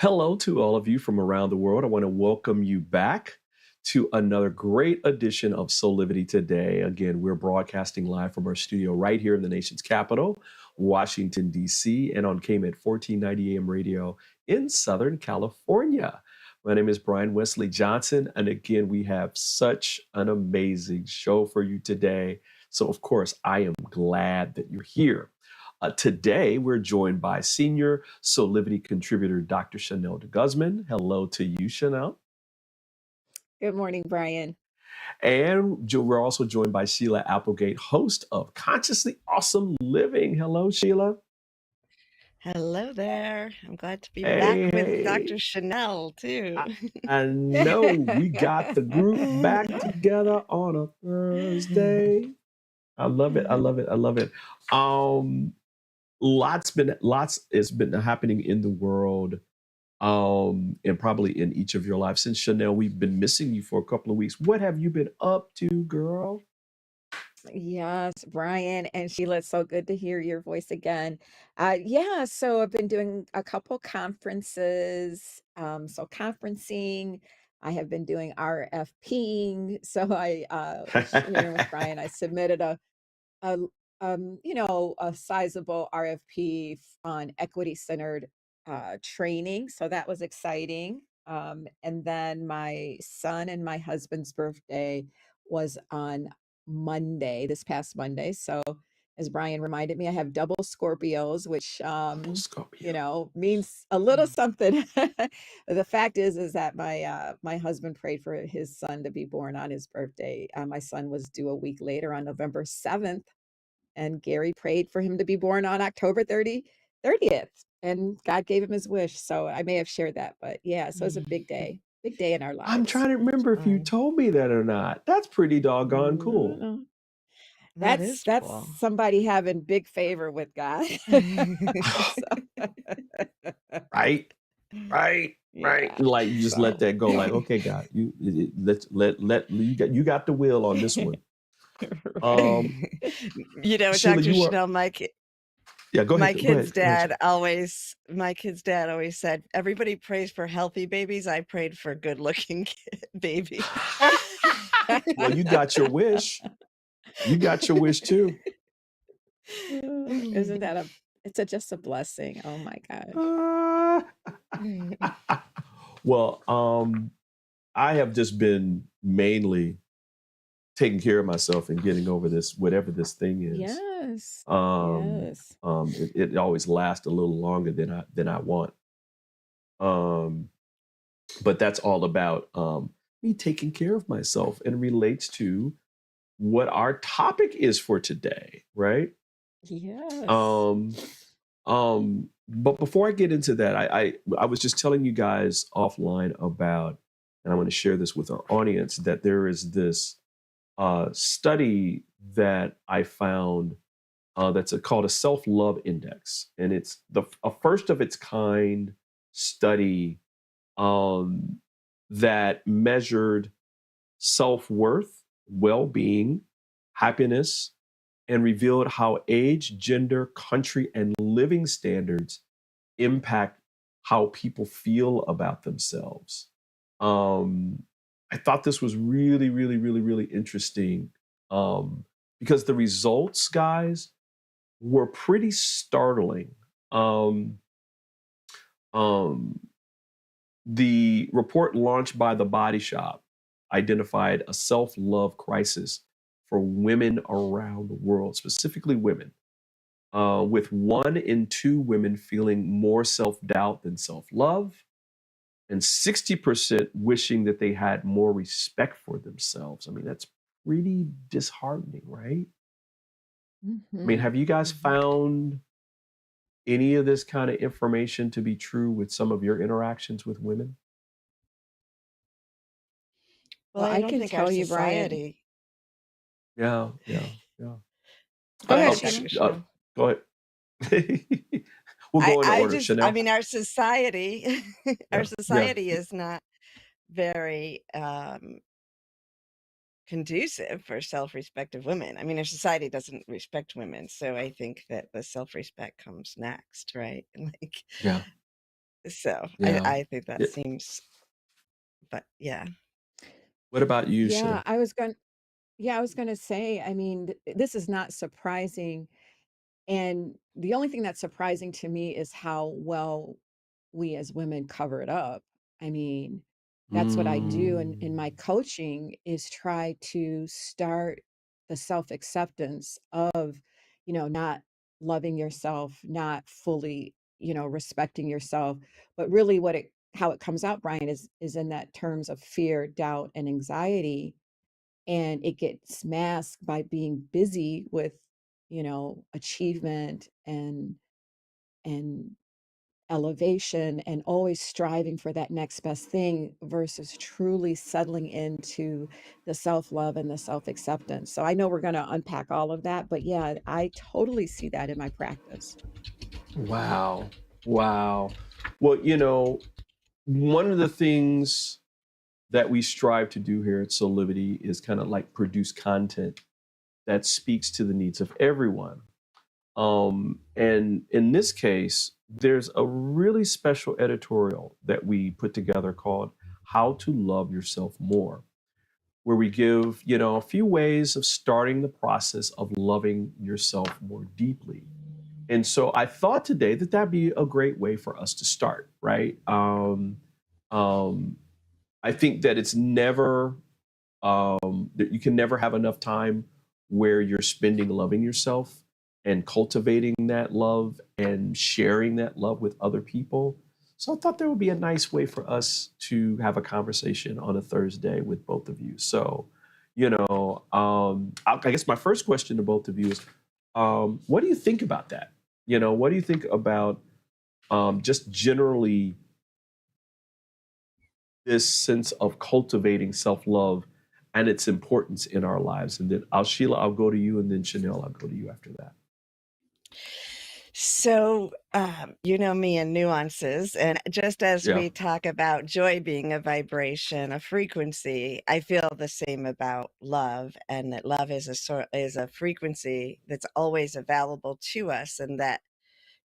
Hello to all of you from around the world. I want to welcome you back to another great edition of Soulivity Today. Again, we're broadcasting live from our studio right here in the nation's capital, Washington, D.C., and on KMET 1490 AM radio in Southern California. My name is Brian Westley Johnson, and again, we have such an amazing show for you today. So, of course, I am glad that you're here. Today, we're joined by senior Soulivity contributor, Dr. Chanel DeGuzman. Hello to you, Chanel. Good morning, Brian. And we're also joined by Sheila Applegate, host of Consciously Awesome Living. Hello, Sheila. Hello there. I'm glad to be Hey, back with hey. Dr. Chanel, too. I know we got the group back together on a Thursday. I love it. I love it. I love it. Lots has been happening in the world, and probably in each of your lives. Since Chanel, we've been missing you for a couple of weeks. What have you been up to, girl? Yes, Brian and Sheila, it's so good to hear your voice again. So I've been doing a couple conferences. So conferencing, I have been doing RFPing. So I sharing with Brian, I submitted a a sizable RFP on equity-centered training. So that was exciting. And then my son and my husband's birthday was on Monday, this past Monday. So as Brian reminded me, I have double Scorpios, which Scorpio. means a little something. The fact is that my husband prayed for his son to be born on his birthday. My son was due a week later on November 7th. And Gary prayed for him to be born on October 30th. And God gave him his wish. So I may have shared that, but yeah, so it's a big day in our lives. I'm trying to remember if you told me that or not. That's pretty doggone cool. That's cool. somebody having big favor with God. Right. Yeah, Like you just let that go. Like, okay, God, you got the will on this one. Sheila, Dr. Chanel, yeah, go ahead. My kid's dad always said, everybody prays for healthy babies. I prayed for good-looking babies. Well, you got your wish. You got your wish too. Isn't that just a blessing? Oh my gosh. Well, I have just been mainly taking care of myself and getting over this, whatever this thing is. Yes. It always lasts a little longer than I want. But that's all about me taking care of myself, and relates to what our topic is for today, right? Yes. But before I get into that, I was just telling you guys offline about, and I want to share this with our audience, that there is this study that I found that's called a self-love index, and it's a first of its kind study that measured self-worth, well-being, happiness, and revealed how age, gender, country, and living standards impact how people feel about themselves. I thought this was really, really, really, really interesting, because the results, guys, were pretty startling. The report launched by The Body Shop identified a self-love crisis for women around the world, specifically women, with 1 in 2 women feeling more self-doubt than self-love, and 60% wishing that they had more respect for themselves. I mean, that's pretty disheartening, right? I mean, have you guys found any of this kind of information to be true with some of your interactions with women? Well, I can tell you, Brian. Yeah. Go ahead, Sheila. Go ahead. We'll go in order, Chanel. I mean, our society, is not very conducive for self-respect of women. I mean, our society doesn't respect women, so I think that the self-respect comes next, right? So Yeah. I think that Yeah. seems, but yeah. What about you, Yeah, Sheila? I was gonna say, I mean, this is not surprising. And the only thing that's surprising to me is how well we as women cover it up. I mean, that's what I do in Mm. my coaching is try to start the self-acceptance of, not loving yourself, not fully, respecting yourself, but really how it comes out, Brian, is in that terms of fear, doubt, and anxiety, and it gets masked by being busy with achievement and elevation and always striving for that next best thing versus truly settling into the self-love and the self-acceptance. So I know we're going to unpack all of that, but yeah, I totally see that in my practice. Wow. Wow. Well, one of the things that we strive to do here at Soulivity is kind of like produce content that speaks to the needs of everyone. And in this case, there's a really special editorial that we put together called How to Love Yourself More, where we give, a few ways of starting the process of loving yourself more deeply. And so I thought today that that'd be a great way for us to start, right? Um, I think that it's never that you can never have enough time where you're spending loving yourself and cultivating that love and sharing that love with other people. So I thought there would be a nice way for us to have a conversation on a Thursday with both of you. So, I guess my first question to both of you is, what do you think about that? What do you think about just generally this sense of cultivating self-love and its importance in our lives? And then Sheila, I'll go to you, and then Chanel, I'll go to you after that. So, you know me and nuances, and just as Yeah. we talk about joy being a vibration, a frequency, I feel the same about love, and that love is a frequency that's always available to us, and that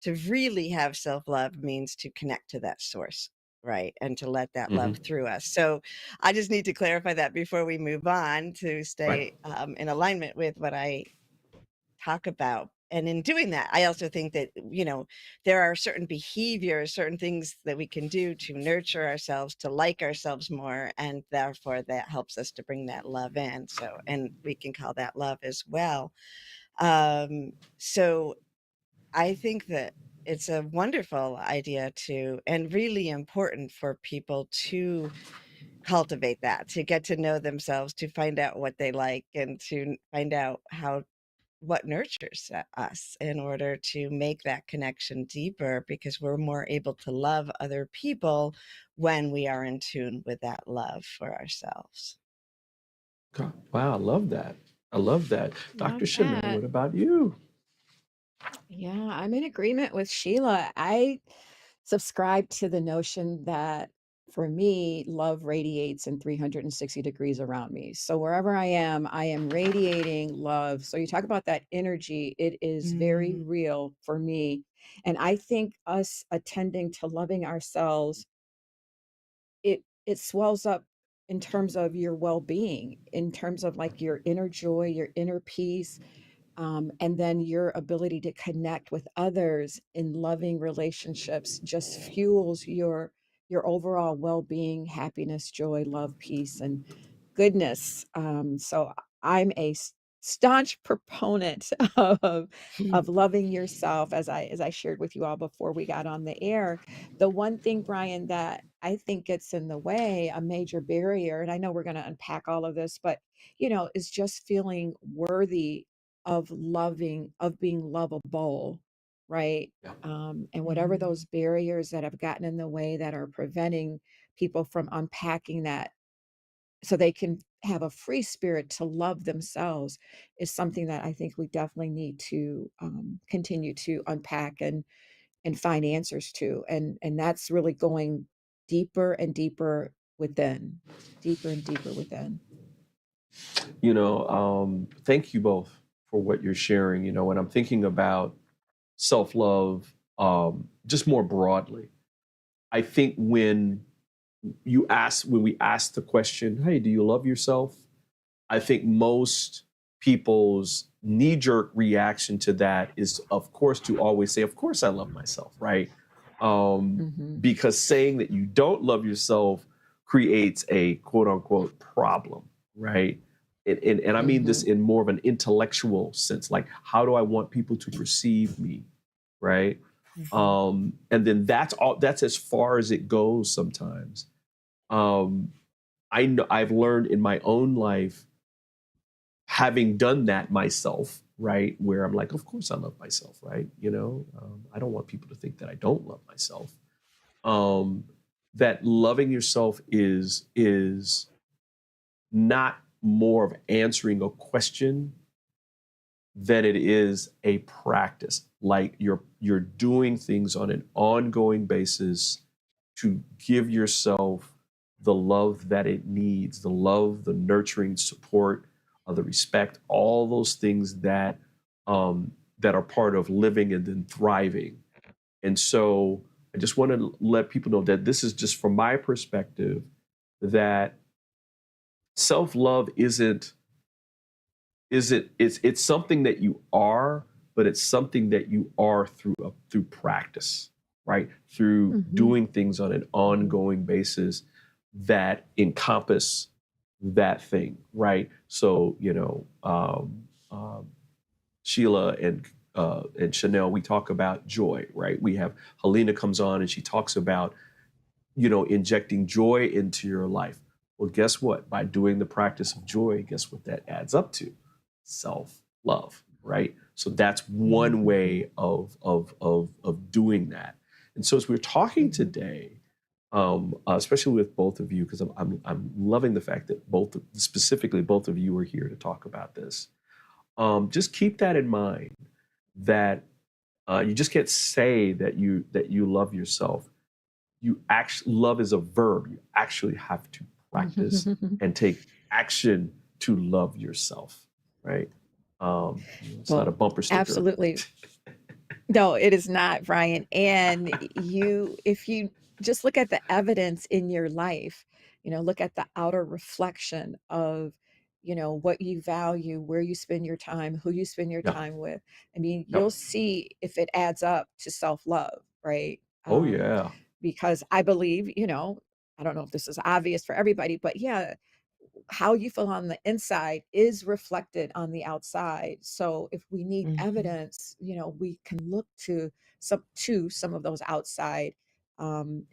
to really have self-love means to connect to that source, right? And to let that love Hmm. through us. So I just need to clarify that before we move on to Right. stay in alignment with what I talk about. And in doing that, I also think that, there are certain behaviors, certain things that we can do to nurture ourselves, to like ourselves more. And therefore, that helps us to bring that love in. So, and we can call that love as well. So I think that it's a wonderful idea and really important for people to cultivate that, to get to know themselves, to find out what they like, and to find out what nurtures us in order to make that connection deeper, because we're more able to love other people when we are in tune with that love for ourselves. God, wow, I love that. I love that. Love Dr. Chanel, that. what about you? Yeah, I'm in agreement with Sheila. I subscribe to the notion that for me, love radiates in 360 degrees around me. So wherever I am radiating love. So you talk about that energy, it is very Mm. real for me. And I think us attending to loving ourselves, it swells up in terms of your well-being, in terms of like your inner joy, your inner peace, and then your ability to connect with others in loving relationships just fuels your overall well-being, happiness, joy, love, peace, and goodness. So I'm a staunch proponent of loving yourself, as I shared with you all before we got on the air. The one thing, Brian, that I think gets in the way, a major barrier, and I know we're going to unpack all of this, but is just feeling worthy of loving, of being lovable, right? Yeah. And whatever Mm. those barriers that have gotten in the way that are preventing people from unpacking that so they can have a free spirit to love themselves is something that I think we definitely need to continue to unpack and find answers to. And that's really going deeper and deeper within, deeper and deeper within. Thank you both for what you're sharing. When I'm thinking about self-love, just more broadly, I think when we ask the question, hey, do you love yourself? I think most people's knee-jerk reaction to that is, of course, to always say, of course I love myself, right? Mm-hmm. Because saying that you don't love yourself creates a quote unquote problem, right? And I mean this Mm-hmm. in more of an intellectual sense, like how do I want people to perceive me, right? Mhm. And then that's as far as it goes sometimes. I know I've learned in my own life, having done that myself, right, where I'm like, of course I love myself, right? I don't want people to think that I don't love myself. Um, that loving yourself is not more of answering a question than it is a practice. Like you're doing things on an ongoing basis to give yourself the love that it needs, the love, the nurturing support, the respect, all those things that are part of living and then thriving. And so I just want to let people know that this is just from my perspective, that self-love it's something that you are, but it's something that you are through practice, right? Through Mm-hmm. doing things on an ongoing basis that encompass that thing, right? So, Sheila and Chanel, we talk about joy, right? We have Helena comes on and she talks about, injecting joy into your life. Well, guess what? By doing the practice of joy, guess what that adds up to? Self-love, right? So that's one Mhm. way of doing that. And so as we're talking Mhm. today, especially with both of you, because I'm loving the fact that specifically both of you are here to talk about this. Just keep that in mind, that you just can't say that you love yourself. You actually, love is a verb. You actually have to practice and take action to love yourself, right? It's not Well, a bumper sticker. absolutely. No, it is not, Brian. And if you just look at the evidence in your life, look at the outer reflection of, what you value, where you spend your time, who you spend your Yeah, time with. I mean, yeah. you'll see if it adds up to self-love, right? Oh yeah. Because I believe, I don't know if this is obvious for everybody, but yeah, how you feel on the inside is reflected on the outside. So if we need Mhm. evidence, we can look to some of those outside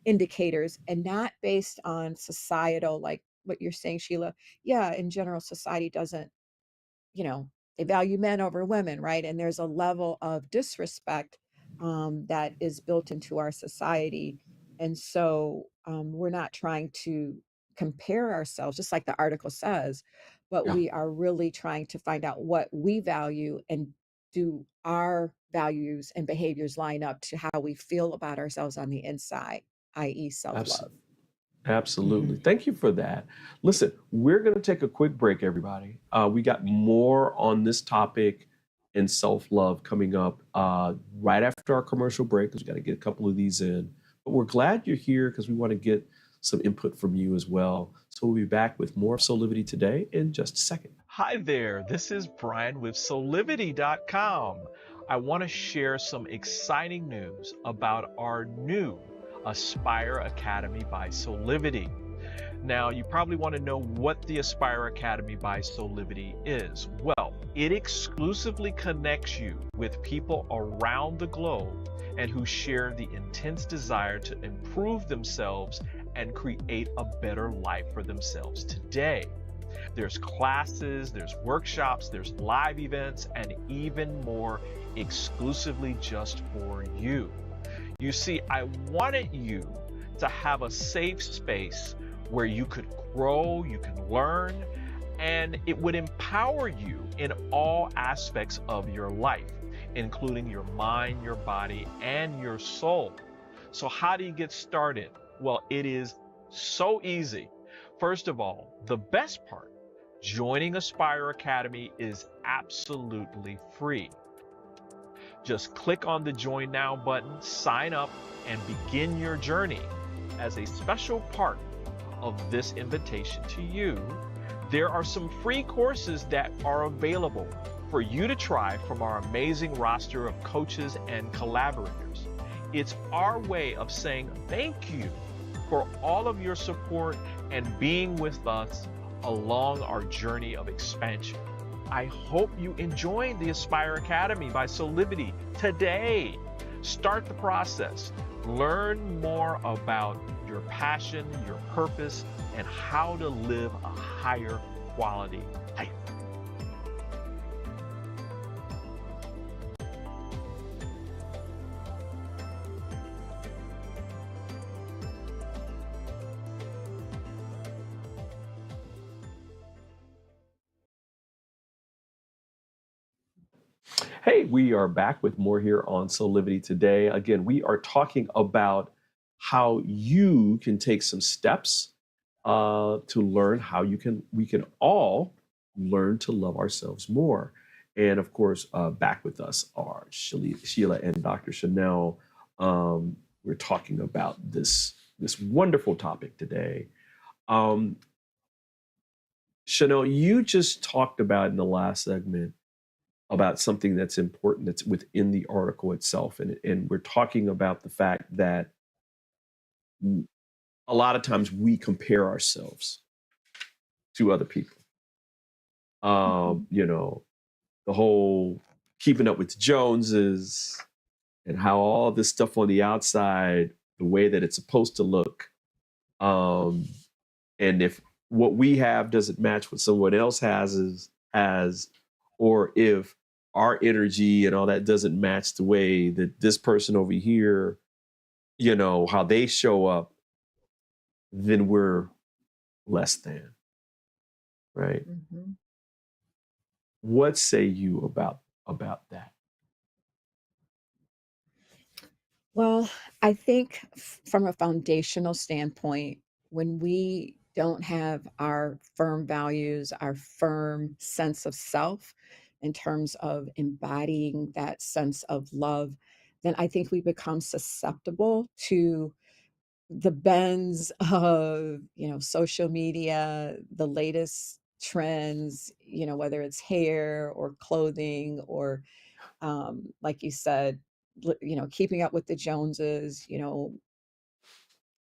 indicators, and not based on societal, like what you're saying, Sheila. Yeah, in general, society doesn't, you know, they value men over women, right? And there's a level of disrespect that is built into our society. And so we're not trying to compare ourselves, just like the article says, but Yeah. we are really trying to find out what we value, and do our values and behaviors line up to how we feel about ourselves on the inside, i.e., self love. Absolutely. Absolutely. Mhm. Thank you for that. Listen, we're going to take a quick break, everybody. We got more on this topic and self-love coming up right after our commercial break, because we got to get a couple of these in. But we're glad you're here because we want to get some input from you as well. So we'll be back with more of Soulivity today in just a second. Hi there. This is Brian with Soulivity.com. I want to share some exciting news about our new Aspire Academy by Soulivity. Now, you probably want to know what the Aspire Academy by Soulivity is. Well, it exclusively connects you with people around the globe and who share the intense desire to improve themselves and create a better life for themselves today. There's classes, there's workshops, there's live events, and even more exclusively just for you. You see, I wanted you to have a safe space where you could grow, you can learn, and it would empower you in all aspects of your life, including your mind, your body, and your soul. So, how do you get started? Well, it is so easy. First of all, the best part, joining Aspire Academy is absolutely free. Just click on the Join Now button, sign up, and begin your journey. as a special part of this invitation to you, there are some free courses that are available for you to try from our amazing roster of coaches and collaborators. It's our way of saying thank you for all of your support and being with us along our journey of expansion. I hope you enjoyed the Aspire Academy by Soulivity today. Start the process. Learn more about your passion, your purpose, and how to live a higher quality life. Hey, we are back with more here on Soulivity today. Again, we are talking about how you can take some steps to learn how we can all learn to love ourselves more. And of course, back with us are Sheila and Dr. Chanel. We're talking about this wonderful topic today. Chanel, you just talked about in the last segment about something that's important that's within the article itself. And we're talking about the fact that a lot of times we compare ourselves to other people. You know, the whole keeping up with the Joneses and how all this stuff on the outside, the way that it's supposed to look. And if what we have doesn't match what someone else has, or if our energy and all that doesn't match the way that this person over here, you know, how they show up, then we're less than, right? Mhm. What say you about that? Well, I think from a foundational standpoint, when we don't have our firm values, our firm sense of self in terms of embodying that sense of love, then I think we become susceptible to the bends of, social media, the latest trends, whether it's hair or clothing or like you said, keeping up with the Joneses,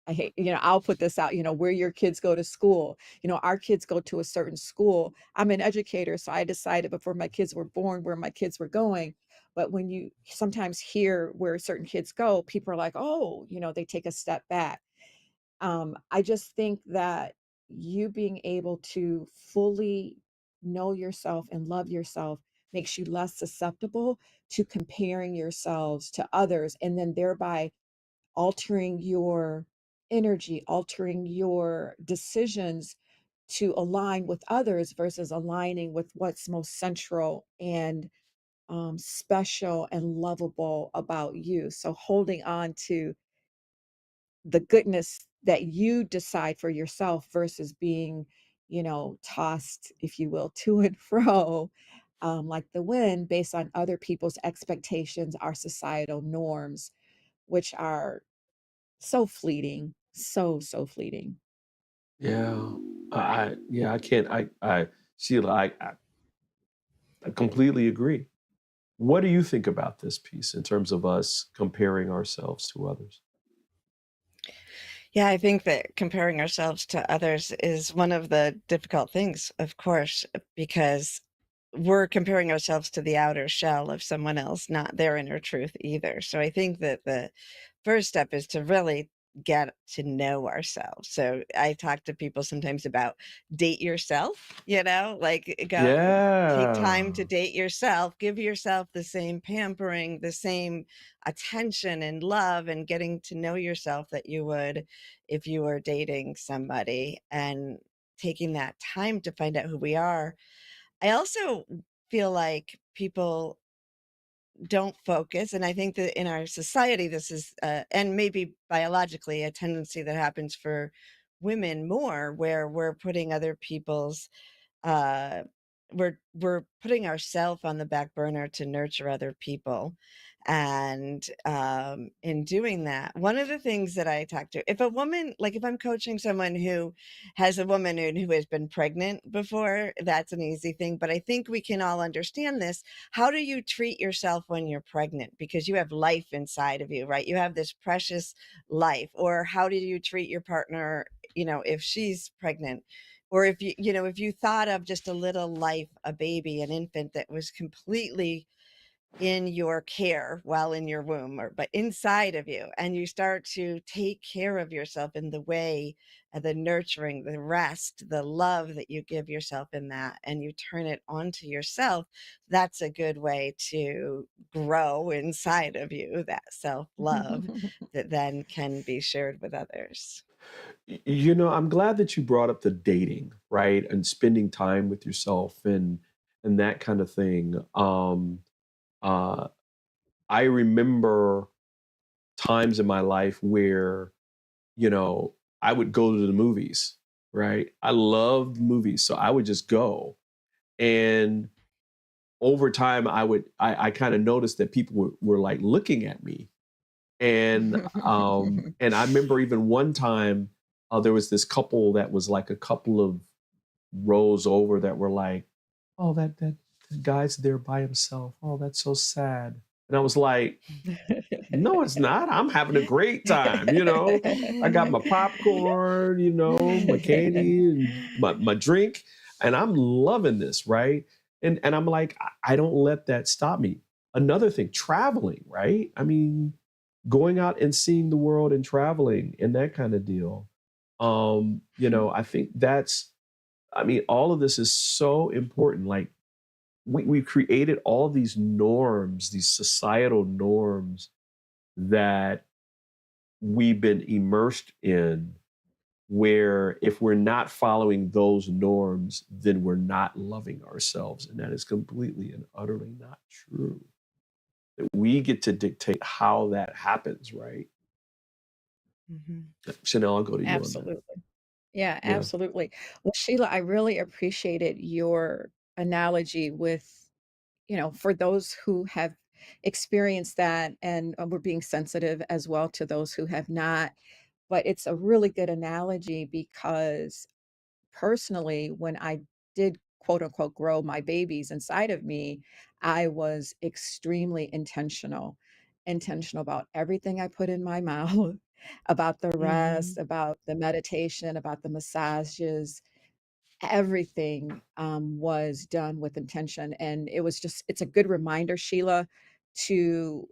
I hate, I'll put this out, where your kids go to school. Our kids go to a certain school. I'm an educator, so I decided before my kids were born where my kids were going. But when you sometimes hear where certain kids go, people are like, oh, they take a step back. I just think that you being able to fully know yourself and love yourself makes you less susceptible to comparing yourselves to others and then thereby altering your energy, altering your decisions to align with others versus aligning with what's most central and special and lovable about you. So holding on to the goodness that you decide for yourself versus being, tossed, if you will, to and fro, like the wind based on other people's expectations, our societal norms, which are so fleeting, so fleeting. Yeah, I can't. Sheila, I completely agree. What do you think about this piece in terms of us comparing ourselves to others? Yeah, I think that comparing ourselves to others is one of the difficult things, of course, because we're comparing ourselves to the outer shell of someone else, not their inner truth either. So I think that the first step is to really get to know ourselves. So I talk to people sometimes about date yourself, like go take time to Yeah. date yourself, give yourself the same pampering, the same attention and love and getting to know yourself that you would if you were dating somebody and taking that time to find out who we are. I also feel like people don't focus, and I think that in our society, this is, and maybe biologically, a tendency that happens for women more, where we're putting other people's, uh, we're putting ourselves on the back burner to nurture other people, And in doing that, one of the things that I talk to, if a woman, like if I'm coaching someone who has a woman who has been pregnant before, that's an easy thing. But I think we can all understand this. How do you treat yourself when you're pregnant? Because you have life inside of you, right? You have this precious life. Or how do you treat your partner, if she's pregnant? Or if if you thought of just a little life, a baby, an infant that was completely in your care while in your womb, but inside of you, and you start to take care of yourself in the way, the nurturing, the rest, the love that you give yourself in that, and you turn it onto yourself. That's a good way to grow inside of you, that self-love that then can be shared with others. I'm glad that you brought up the dating, right? And spending time with yourself and that kind of thing. Uh, I remember times in my life where, you know, I would go to the movies, right? I loved movies, so I would just go. And over time, I kind of noticed that people were like looking at me. And I remember even one time there was this couple that was like a couple of rows over that were like, "Oh, that guy's there by himself. Oh, that's so sad." And I was like, "No, it's not. I'm having a great time. I got my popcorn, my candy and my drink, and I'm loving this, right?" And I'm like, I don't let that stop me. Another thing, traveling, right? I mean, going out and seeing the world and traveling and that kind of deal. I think all of this is so important. Like we created all these norms, these societal norms that we've been immersed in, where if we're not following those norms, then we're not loving ourselves. And that is completely and utterly not true. That we get to dictate how that happens, right? Mhm. Chanel, I'll go to you on that. Absolutely. Yeah, Yeah. absolutely. Well, Sheila, I really appreciated your analogy with, for those who have experienced that and we're being sensitive as well to those who have not. But it's a really good analogy because personally, when I did quote unquote grow my babies inside of me, I was extremely intentional about everything I put in my mouth, about the rest, Mhm. about the meditation, about the massages. Everything was done with intention. And it's a good reminder, Sheila, to,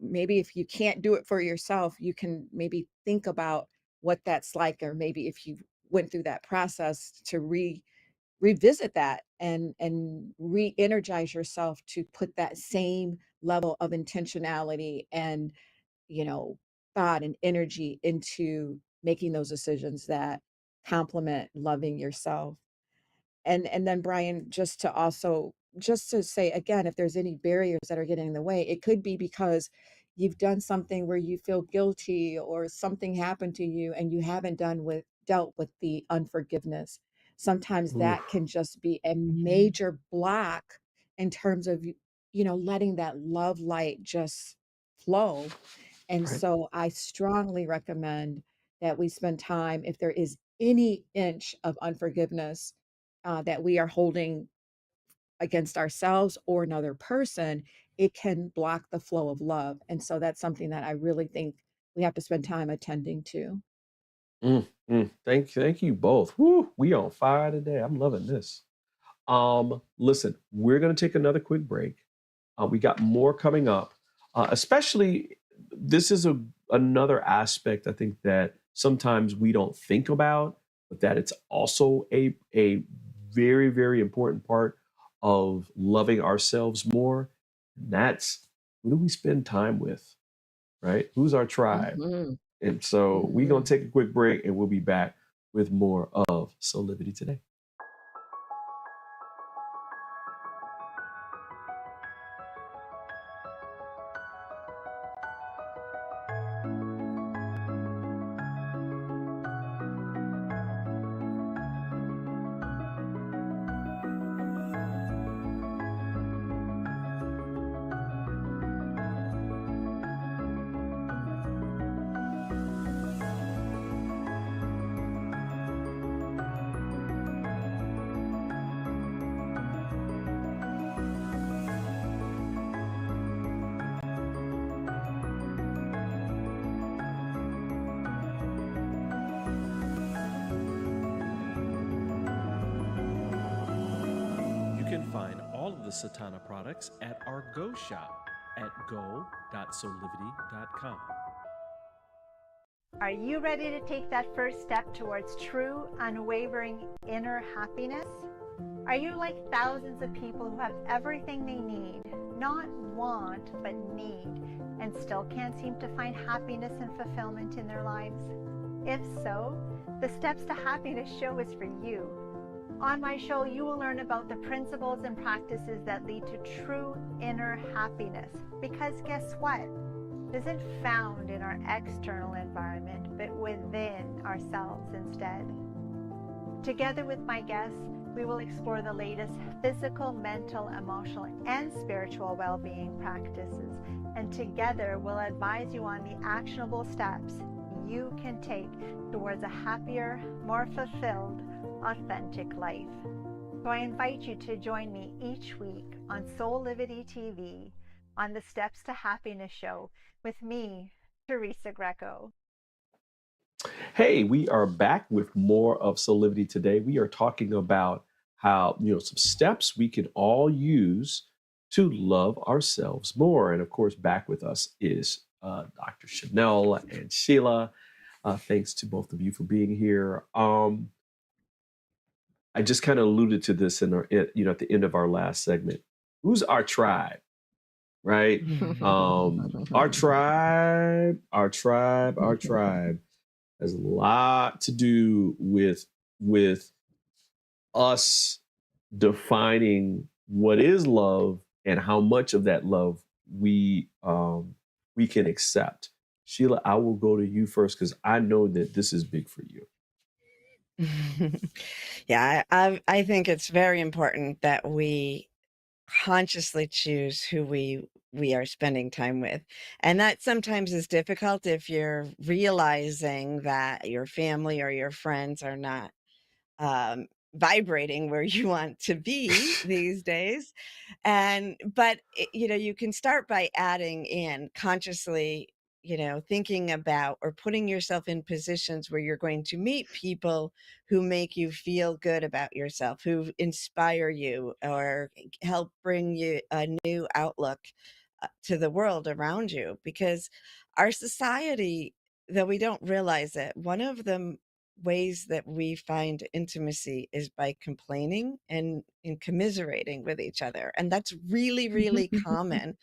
maybe if you can't do it for yourself, you can maybe think about what that's like, or maybe if you went through that process to revisit that and re-energize yourself to put that same level of intentionality and you know thought and energy into making those decisions that complement loving yourself. And then Brian, just to say again, if there's any barriers that are getting in the way, it could be because you've done something where you feel guilty or something happened to you and you haven't dealt with the unforgiveness. Sometimes that Oof, can just be a Mhm. major block in terms of letting that love light just flow. And right. so I strongly recommend that we spend time, if there is any inch of unforgiveness that we are holding against ourselves or another person, it can block the flow of love. And so that's something that I really think we have to spend time attending to. Thank you both. Woo, we on fire today. I'm loving this. Listen, we're gonna take another quick break. We got more coming up. Especially, this is another aspect I think that sometimes we don't think about, but that it's also a very very important part of loving ourselves more. And that's, who do we spend time with, right? Who's our tribe? Mhm. And so we're gonna Mhm. take a quick break, and we'll be back with more of Soulivity today. all of the Satana products at our Go shop at go.soulivity.com. Are you ready to take that first step towards true, unwavering inner happiness? Are you like thousands of people who have everything they need, not want, but need, and still can't seem to find happiness and fulfillment in their lives? If so, the Steps to Happiness show is for you. On my show, you will learn about the principles and practices that lead to true inner happiness. Because guess what? It isn't found in our external environment, but within ourselves instead. Together with my guests, we will explore the latest physical, mental, emotional, and spiritual well-being practices. And together, we'll advise you on the actionable steps you can take towards a happier, more fulfilled, authentic life. So I invite you to join me each week on Soulivity TV on the Steps to Happiness show with me, Teresa Greco. Hey, we are back with more of Soulivity today. We are talking about how, some steps we can all use to love ourselves more. And of course, back with us is Dr. Chanel and Sheila. Thanks to both of you for being here. I just kind of alluded to this at the end of our last segment. Who's our tribe, right? Our tribe has a lot to do with us defining what is love and how much of that love we can accept. Sheila, I will go to you first because I know that this is big for you. Yeah, I think it's very important that we consciously choose who we are spending time with. And that sometimes is difficult if you're realizing that your family or your friends are not vibrating where you want to be these days. But you can start by adding in consciously, thinking about or putting yourself in positions where you're going to meet people who make you feel good about yourself, who inspire you or help bring you a new outlook to the world around you. Because our society, though we don't realize it, one of the ways that we find intimacy is by complaining and commiserating with each other. And that's really, really common.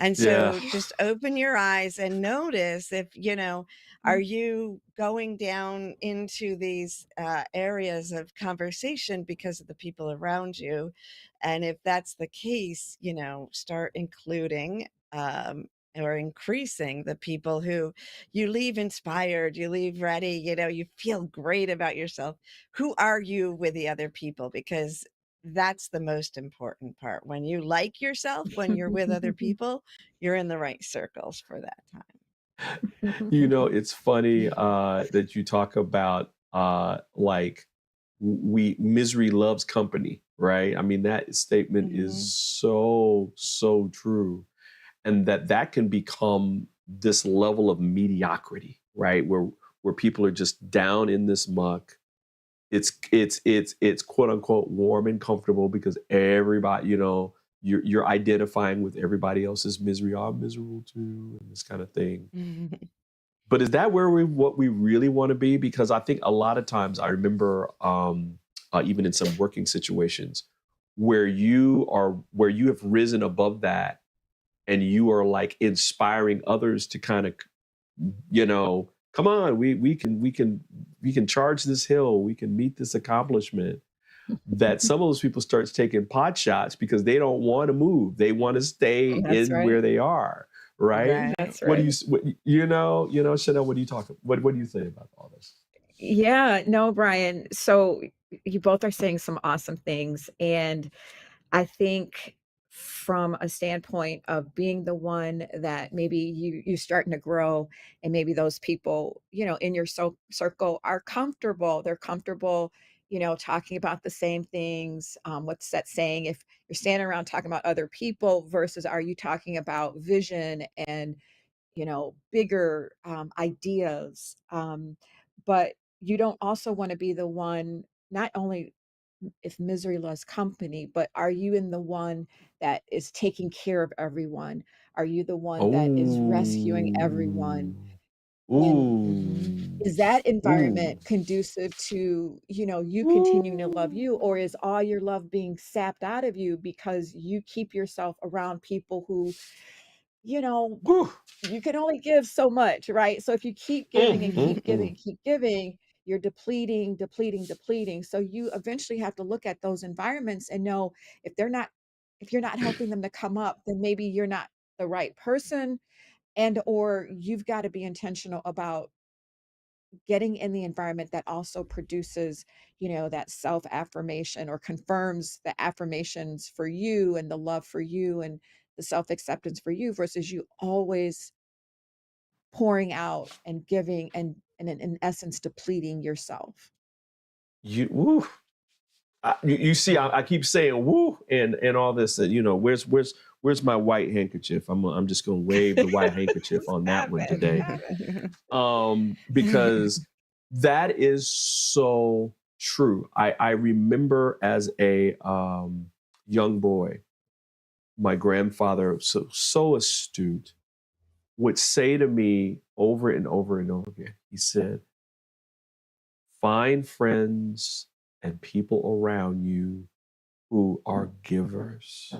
And so just open your eyes and notice if, are you going down into these areas of conversation because of the people around you? And if that's the case, start including or increasing the people who you leave inspired, you leave ready, you feel great about yourself. Who are you with the other people? Because that's the most important part. When you like yourself, when you're with other people, you're in the right circles for that time. It's funny that you talk about misery loves company, right? I mean, that statement is so true. And that can become this level of mediocrity, right? Where people are just down in this muck. It's quote unquote warm and comfortable because everybody, you're identifying with everybody else's misery. I'm miserable too, and this kind of thing. But is that what we really want to be? Because I think a lot of times I remember even in some working situations where you have risen above that and you are like inspiring others to kind of, come on, we can charge this hill, we can meet this accomplishment. That some of those people start taking pot shots because they don't want to move. They want to stay where they are. Right? That's What right. do you, Chanel, what do you say about all this? Yeah, no, Brian. So you both are saying some awesome things. And I think from a standpoint of being the one that maybe you're starting to grow and maybe those people, in your circle are comfortable. They're comfortable, talking about the same things. What's that saying? If you're standing around talking about other people versus are you talking about vision and, bigger ideas. But you don't also want to be the one not only if misery loves company, but are you in the one that is taking care of everyone? Are you the one that is rescuing everyone? Oh, And ooh, is that ooh, environment conducive to, you continuing to love you, ooh, or is all your love being sapped out of you because you keep yourself around people who, you know, ooh, you can only give so much, right? So if you keep giving and keep giving mm. and keep giving, you're depleting, depleting, depleting. So you eventually have to look at those environments and know if they're not, if you're not helping them to come up, then maybe you're not the right person, and or you've got to be intentional about getting in the environment that also produces, that self affirmation or confirms the affirmations for you and the love for you and the self acceptance for you versus you always pouring out and giving and in essence depleting yourself. Woo. You see, I keep saying woo and all this. Where's my white handkerchief? I'm just gonna wave the white handkerchief on that Stop one it. today, Stop it. because that is so true. I remember as a young boy, my grandfather, so astute, would say to me over and over and over again. He said, "Find friends and people around you who are givers,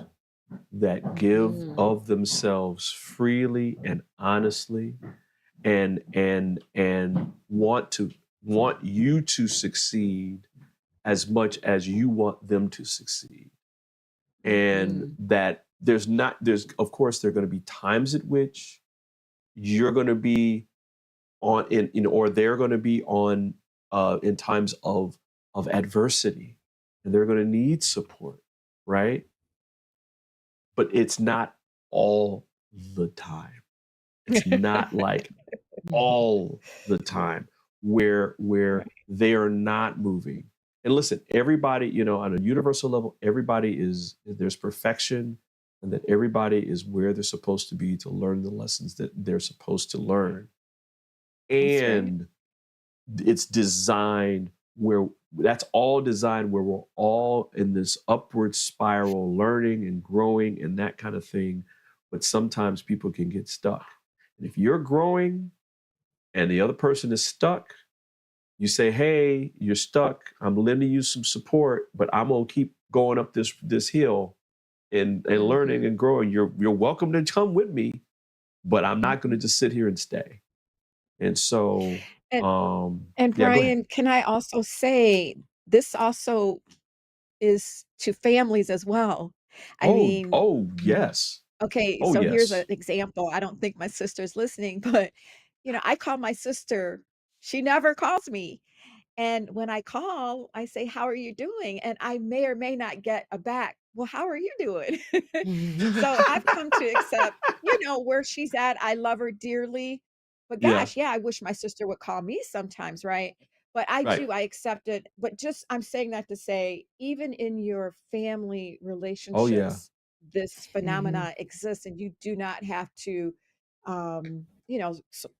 that give Mm, of themselves freely and honestly, and want you to succeed as much as you want them to succeed." And mhm, that there's of course there are going to be times at which you're going to be on in or they're going to be on in times of adversity, and they're going to need support, right? But it's not all the time. It's not like all the time where right. they are not moving. And listen, everybody, on a universal level, everybody is there's perfection, and that everybody is where they're supposed to be to learn the lessons that they're supposed to learn. That's right. And it's designed where that's all designed where we're all in this upward spiral, learning and growing and that kind of thing. But sometimes people can get stuck. And if you're growing and the other person is stuck, you say, "Hey, you're stuck. I'm lending you some support, but I'm gonna keep going up this hill and learning Mhm, and growing. You're welcome to come with me, but I'm not gonna mhm. just sit here and stay." And so, And and yeah, go ahead. Brian, can I also say this also is to families as well. I Oh, mean, oh, yes. okay, Oh, so here's an yes. example. I don't think my sister's listening, but I call my sister. She never calls me. And when I call, I say, "How are you doing?" And I may or may not get a back, "Well, how are you doing?" So I've come to accept, where she's at. I love her dearly. But Yeah, gosh, yeah, I wish my sister would call me sometimes, right? But I right. do, I accept it. But just I'm saying that to say, even in your family Oh, yeah. relationships, this Mhm. phenomena exists, and you do not have to,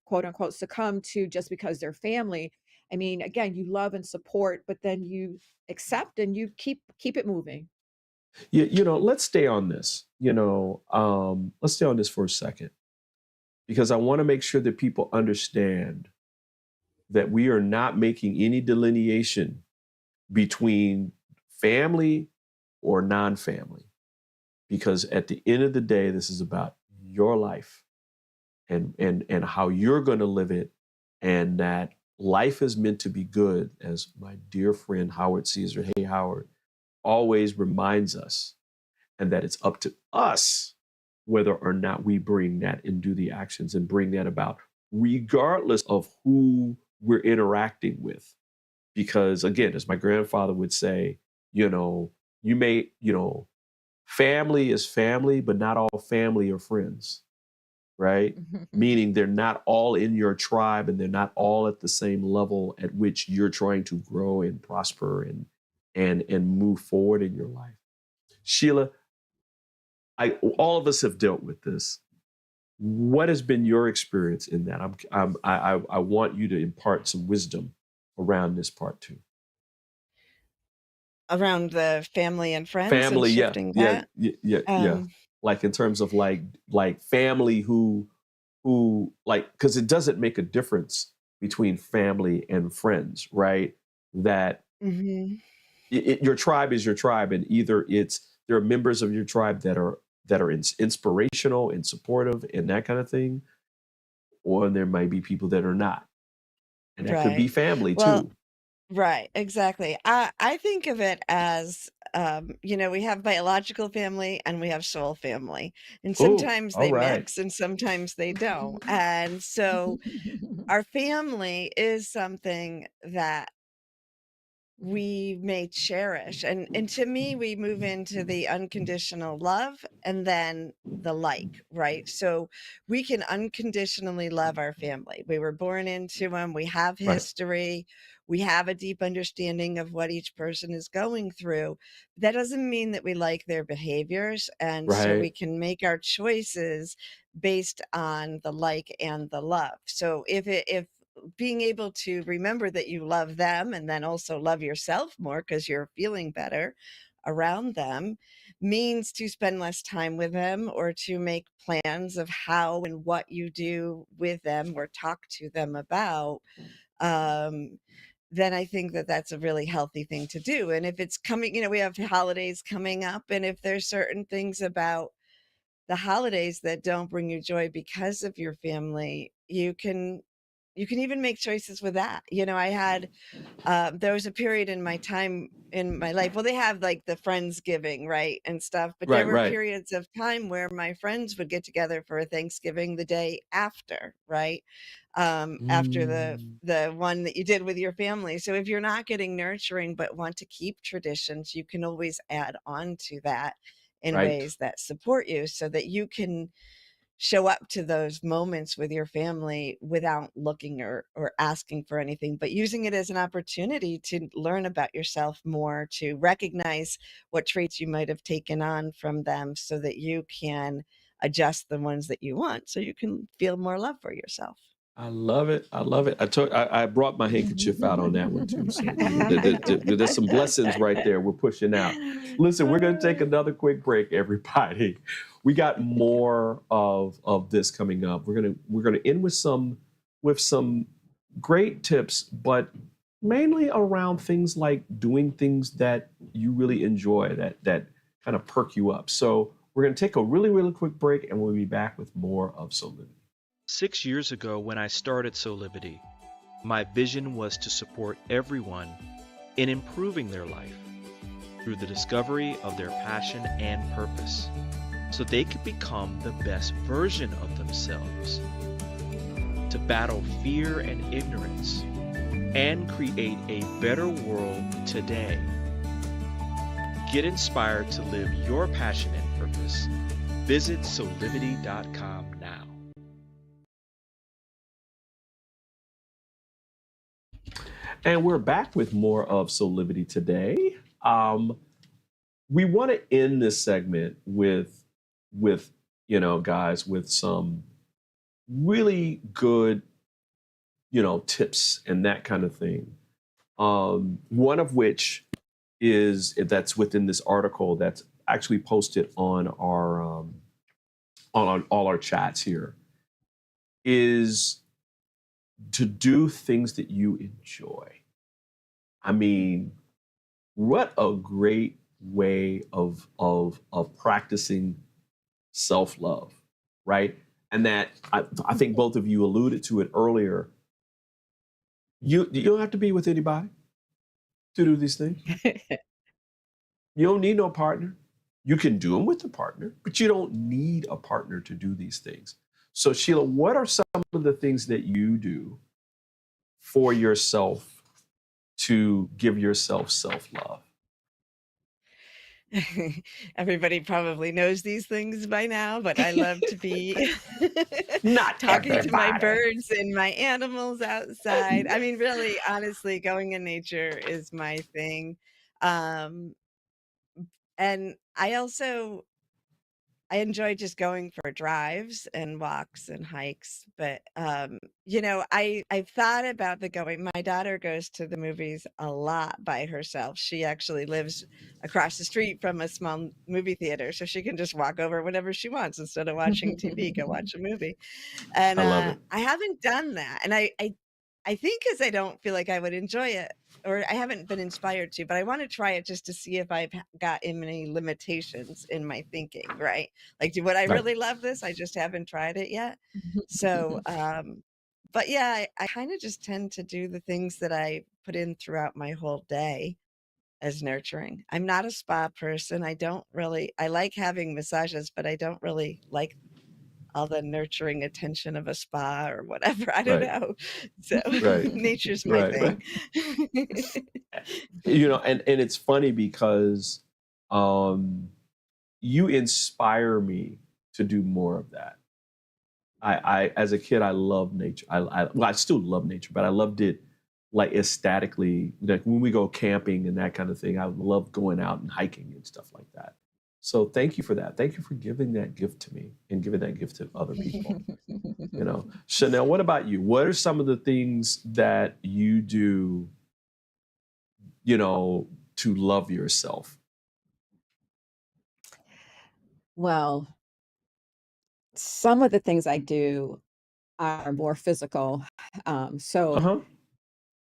quote unquote, succumb to just because they're family. I mean, again, you love and support, but then you accept and you keep it moving. Let's stay on this. Let's stay on this for a second, because I want to make sure that people understand that we are not making any delineation between family or non-family, because at the end of the day, this is about your life and how you're going to live it, and that life is meant to be good, as my dear friend Howard Caesar, hey Howard, always reminds us, and that it's up to us whether or not we bring that and do the actions and bring that about, regardless of who we're interacting with. Because again, as my grandfather would say, you know, you may, family is family, but not all family are friends, right? Meaning they're not all in your tribe, and they're not all at the same level at which you're trying to grow and prosper and move forward in your life. Sheila, all of us have dealt with this. What has been your experience in that? I want you to impart some wisdom around this part too. around the family and friends and Family, yeah, shifting yeah, that. yeah. Like in terms of like family who like, because it doesn't make a difference between family and friends, right? That Mhm. your tribe is your tribe, and either there are members of your tribe that are inspirational and supportive and that kind of thing, or there might be people that are not, and that could be Right. family Well, too. right, exactly. I think of it as, we have biological family and we have soul family, and Oh, sometimes all they right, mix and sometimes they don't. And so our family is something that we may cherish. And to me, we move into the unconditional love and then the like, right? So we can unconditionally love our family. We were born into them, we have right, history, we have a deep understanding of what each person is going through. That doesn't mean that we like their behaviors. And so we right, can make our choices based on the like and the love. So if being able to remember that you love them and then also love yourself more because you're feeling better around them means to spend less time with them or to make plans of how and what you do with them or talk to them about, um, then I think that that's a really healthy thing to do. And if it's coming, we have holidays coming up, and if there's certain things about the holidays that don't bring you joy because of your family, you can even make choices with that. I had there was a period in my time in my life. Well, they have like the Friendsgiving, right, and stuff. But there right, were right. periods of time where my friends would get together for a Thanksgiving the day after, right? After the Mm, the one that you did with your family. So if you're not getting nurturing but want to keep traditions, you can always add on to that in right. ways that support you so that you can show up to those moments with your family without looking or asking for anything, but using it as an opportunity to learn about yourself more, to recognize what traits you might have taken on from them so that you can adjust the ones that you want so you can feel more love for yourself. I love it. I love it. I brought my handkerchief out on that one too. So there's some blessings right there. We're pushing out. Listen, we're going to take another quick break, everybody. We got more of this coming up. We're gonna end with some great tips, but mainly around things like doing things that you really enjoy, that kind of perk you up. So we're going to take a really, really quick break, and we'll be back with more of So Living. 6 years ago, when I started Soulivity, my vision was to support everyone in improving their life through the discovery of their passion and purpose, so they could become the best version of themselves, to battle fear and ignorance, and create a better world today. Get inspired to live your passion and purpose. Visit soulivity.com now. And we're back with more of Soulivity today. We want to end this segment with guys, with some really good tips and that kind of thing. One of which is that's within this article that's actually posted on our on all our chats here, is to do things that you enjoy. I mean, what a great way of practicing self-love, right? And that I think both of you alluded to it earlier. You don't have to be with anybody to do these things. You don't need no partner. You can do them with a partner, but you don't need a partner to do these things. So Sheila, what are some of the things that you do for yourself to give yourself self-love? Everybody probably knows these things by now, but I love to be Not talking to my everybody. birds and my animals outside. I mean, really, honestly, going in nature is my thing. Um, and I also I enjoy just going for drives and walks and hikes, but, I've thought about the going. My daughter goes to the movies a lot by herself. She actually lives across the street from a small movie theater, so she can just walk over whenever she wants instead of watching TV, go watch a movie. And, I love it. I haven't done that, and I think 'cause I don't feel like I would enjoy it, or I haven't been inspired to, but I wanna try it just to see if I've got any limitations in my thinking, right? Like, do would I Right. really love this? I just haven't tried it yet. So, but yeah, I kinda just tend to do the things that I put in throughout my whole day as nurturing. I'm not a spa person. I like having massages, but I don't really like all the nurturing attention of a spa or whatever. I don't Right. know. So Right. nature's my Right. thing. And it's funny because um, you inspire me to do more of that. I as a kid, I loved nature. Well, I still love nature, but I loved it like ecstatically. Like when we go camping and that kind of thing, I love going out and hiking and stuff like that. So thank you for that. Thank you for giving that gift to me and giving that gift to other people. Chanel, what about you? What are some of the things that you do, to love yourself? Well, some of the things I do are more physical. So Uh-huh.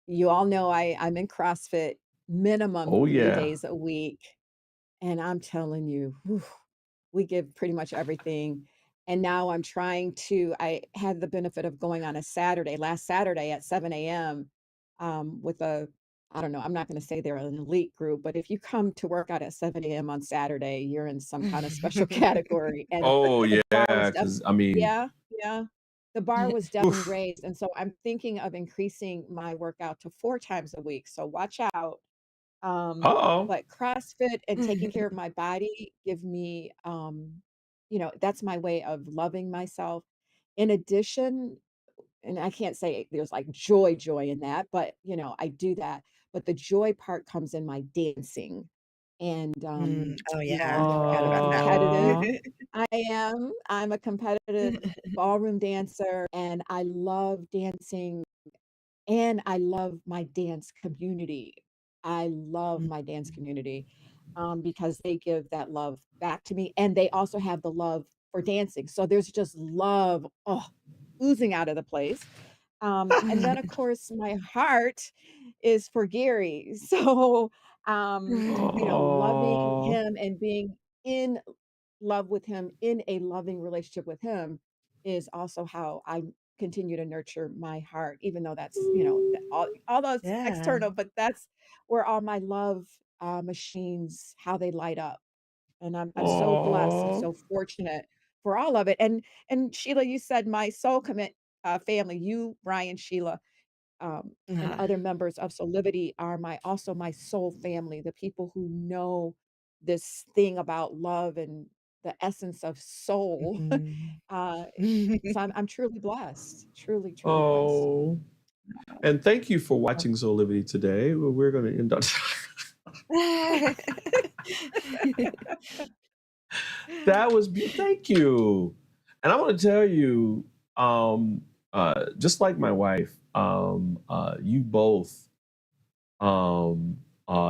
you all know I'm in CrossFit minimum Oh 3 yeah. days a week. And I'm telling you, whew, we give pretty much everything. And now I had the benefit of going on a Saturday, last Saturday at 7 a.m. With I don't know, I'm not going to say they're an elite group, but if you come to work out at 7 a.m. on Saturday, you're in some kind of special category. And Oh the bar was yeah, definitely, because I mean, yeah, yeah. The bar was definitely oof. raised. And so I'm thinking of increasing my workout to 4 times a week. So watch out. Uh-oh. But CrossFit and taking care of my body give me, that's my way of loving myself. In addition, and I can't say there's like joy in that, but I do that. But the joy part comes in my dancing. And Oh yeah, I'm forgot a about that one. competitive. Aw. I'm a competitive ballroom dancer and I love dancing and I love my dance community. I love my dance community, because they give that love back to me, and they also have the love for dancing. So there's just love, oozing out of the place. And then, of course, my heart is for Gary. So, loving Aw. him and being in love with him, in a loving relationship with him is also how I continue to nurture my heart, even though that's, all those Yeah. external, but that's where all my love machines, how they light up. And I'm so blessed and Aw. so fortunate for all of it. And Sheila, you said my soul commit family, you, Brian, Sheila, and Uh, other members of Soulivity are also my soul family, the people who know this thing about love and the essence of soul. mhm. uh, so I'm truly blessed, truly blessed. Oh. And thank you for watching Soulivity today. We're going to end up. That was beautiful. Thank you. And I want to tell you, just like my wife, you both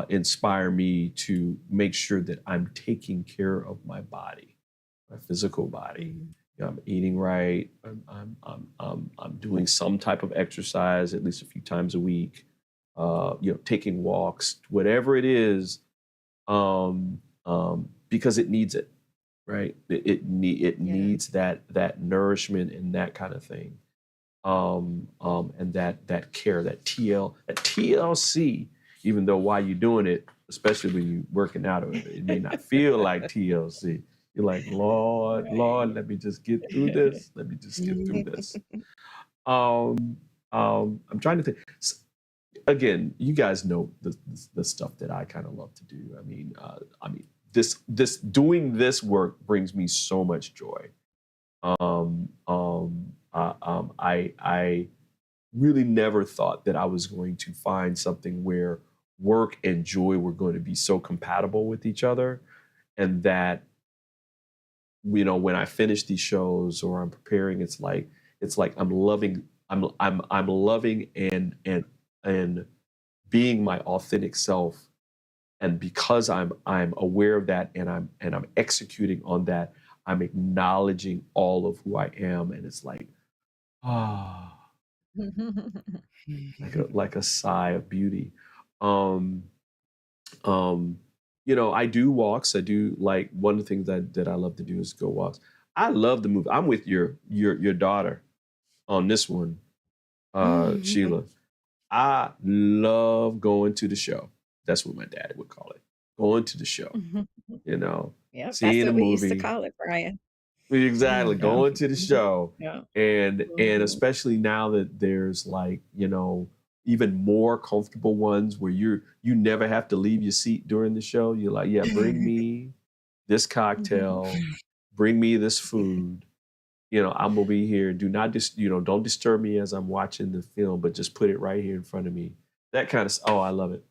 inspire me to make sure that I'm taking care of my body, my physical body. Mm. I'm eating right. I'm doing some type of exercise at least a few times a week. Taking walks, whatever it is, because it needs it, right? It Yeah. needs that nourishment and that kind of thing, and that care, that TLC. Even though while you're doing it, especially when you're working out, it may not feel like TLC. You're like, Lord, Right. Lord, let me just get through this. Let me just get through this. Um, I'm trying to think. Again, you guys know the stuff that I kind of love to do. This doing this work brings me so much joy. I really never thought that I was going to find something where work and joy were going to be so compatible with each other, and that when I finish these shows or I'm preparing, it's like I'm loving and being my authentic self. And because I'm aware of that and I'm executing on that, I'm acknowledging all of who I am. And it's like, ah, like a sigh of beauty. Um, I do walks. I do, like, one of the things that I love to do is go walks. I love the movie. I'm with your daughter on this one, Sheila. I love going to the show. That's what my dad would call it. Going to the show, Yep, that's seeing a what we used to movie. call it, Brian. Exactly, Yeah. going to the show. Yeah. And especially now that there's, like, even more comfortable ones where you never have to leave your seat during the show. You're like, yeah, bring me this cocktail, bring me this food. I'm gonna be here. Do not don't disturb me as I'm watching the film, but just put it right here in front of me. That kind of, oh, I love it.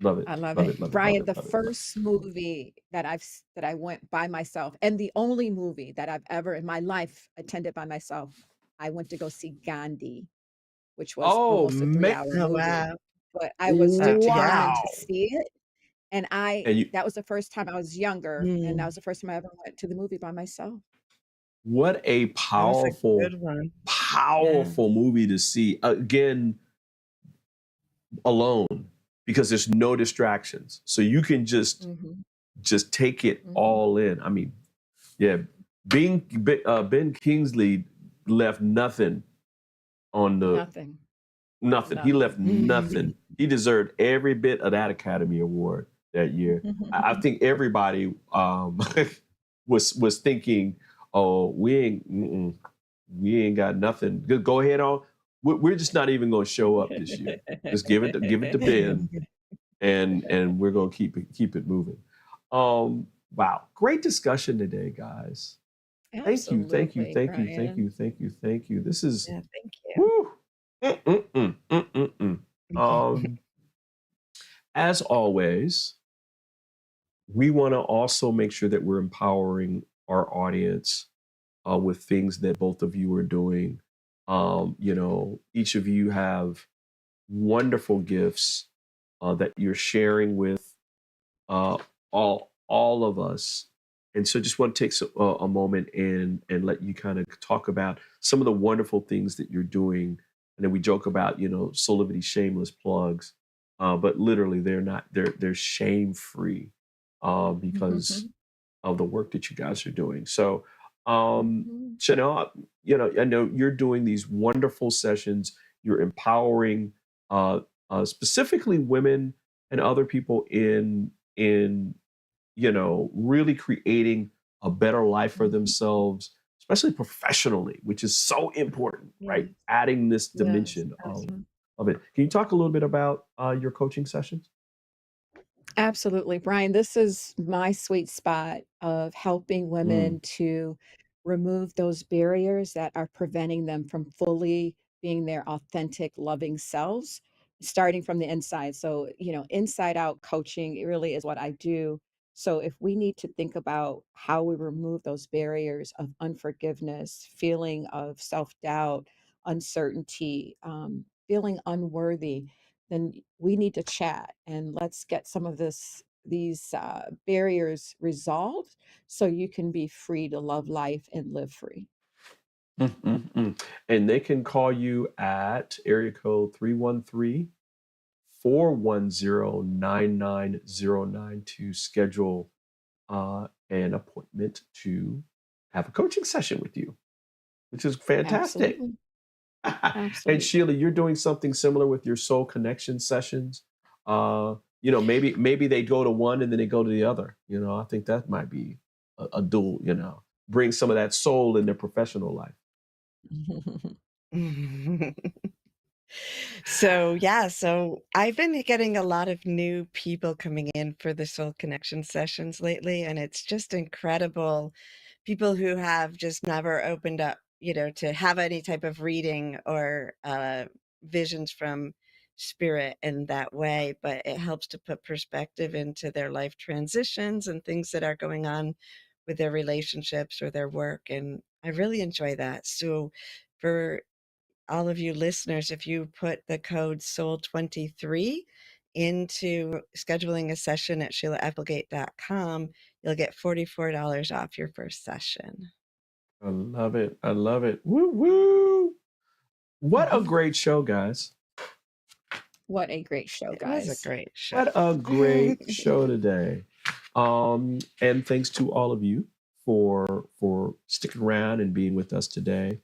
Love it. I love Love it. it. Love it. Love Brian, it. the Love it. first movie that I went by myself, and the only movie that I've ever in my life attended by myself, I went to go see Gandhi, which was Oh almost a man. 3-hour Oh, movie. wow. But I was Yeah. determined Wow. to see it. And And that was the first time I was younger, and that Mm, was the first time I ever went to the movie by myself. what a that was a powerful, good one. Yeah. powerful movie to see. Again, alone, because there's no distractions. So you can just take it all in. I mean, yeah, Ben Kingsley left nothing on the Nothing. He left Mm. nothing. He deserved every bit of that Academy Award that year. I think everybody was thinking, "Oh, we ain't got nothing. Go ahead on. We're just not even going to show up this year. Just give it to Ben, and we're going to keep it moving." Wow, great discussion today, guys. Thank you. Absolutely, Brian. This is, Yeah, thank you. woo. As always, we want to also make sure that we're empowering our audience with things that both of you are doing. Each of you have wonderful gifts that you're sharing with all of us. And so just want to take a moment and let you kind of talk about some of the wonderful things that you're doing. And then we joke about, Soulivity shameless plugs, but literally they're shame free because of the work that you guys are doing. So, Chanel, I know you're doing these wonderful sessions. You're empowering specifically women and other people in really creating a better life for themselves, especially professionally, which is so important, right? Adding this dimension of it. Can you talk a little bit about your coaching sessions? Absolutely, Brian. This is my sweet spot of helping women to remove those barriers that are preventing them from fully being their authentic, loving selves, starting from the inside. So, inside out coaching really is what I do. So, if we need to think about how we remove those barriers of unforgiveness, feeling of self doubt, uncertainty, feeling unworthy, then we need to chat and let's get some of these barriers resolved so you can be free to love life and live free. And they can call you at area code 313-410-9909 to schedule an appointment to have a coaching session with you, which is fantastic. Absolutely. And Absolutely. Sheila, you're doing something similar with your soul connection sessions. Maybe they go to one and then they go to the other. I think that might be a dual. Bring some of that soul in their professional life. So I've been getting a lot of new people coming in for the Soul Connection sessions lately, and it's just incredible. People who have just never opened up, to have any type of reading or visions from spirit in that way, but it helps to put perspective into their life transitions and things that are going on with their relationships or their work. And I really enjoy that. So for all of you listeners, if you put the code SOUL23 into scheduling a session at SheilaApplegate.com, you'll get $44 off your first session. I love it. I love it. Woo woo. What a great show, guys. What a great show, It was a guys. great show. What a great show today. And thanks to all of you for sticking around and being with us today.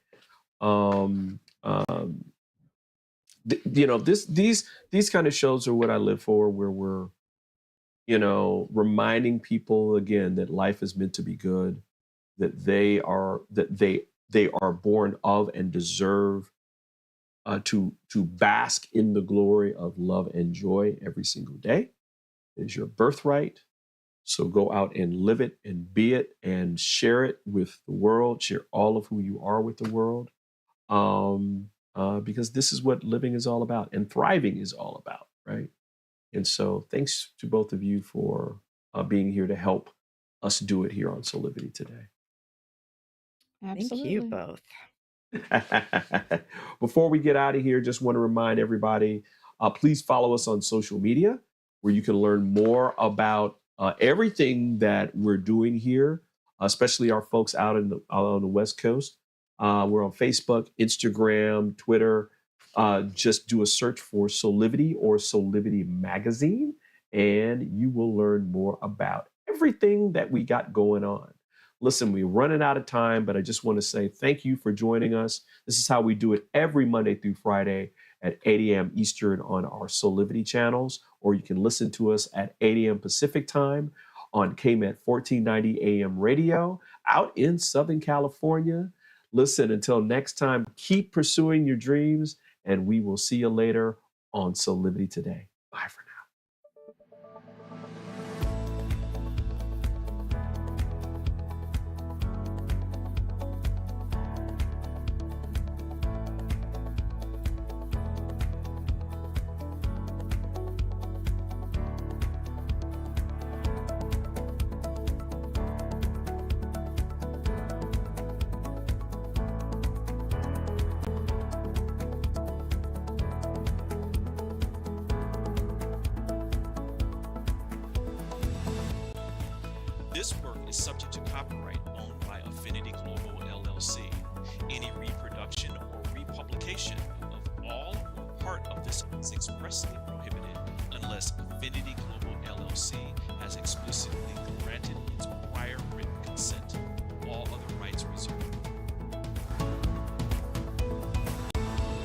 These kind of shows are what I live for, where we're, reminding people again that life is meant to be good, that they are born of and deserve to bask in the glory of love and joy every single day. It is your birthright. So go out and live it and be it and share it with the world. Share all of who you are with the world, because this is what living is all about and thriving is all about, right? And so thanks to both of you for being here to help us do it here on Soulivity today. Absolutely. Thank you both. Before we get out of here, just want to remind everybody, please follow us on social media, where you can learn more about everything that we're doing here, especially our folks out on the West Coast. We're on Facebook, Instagram, Twitter. Just do a search for Soulivity or Soulivity Magazine, and you will learn more about everything that we got going on. Listen, we're running out of time, but I just want to say thank you for joining us. This is how we do it every Monday through Friday at 8 a.m. Eastern on our Soulivity channels, or you can listen to us at 8 a.m. Pacific time on KMET 1490 AM radio out in Southern California. Listen, until next time, keep pursuing your dreams, and we will see you later on Soulivity Today. Bye for now. This work is subject to copyright owned by Affinity Global LLC. Any reproduction or republication of all or part of this is expressly prohibited unless Affinity Global LLC has explicitly granted its prior written consent. All other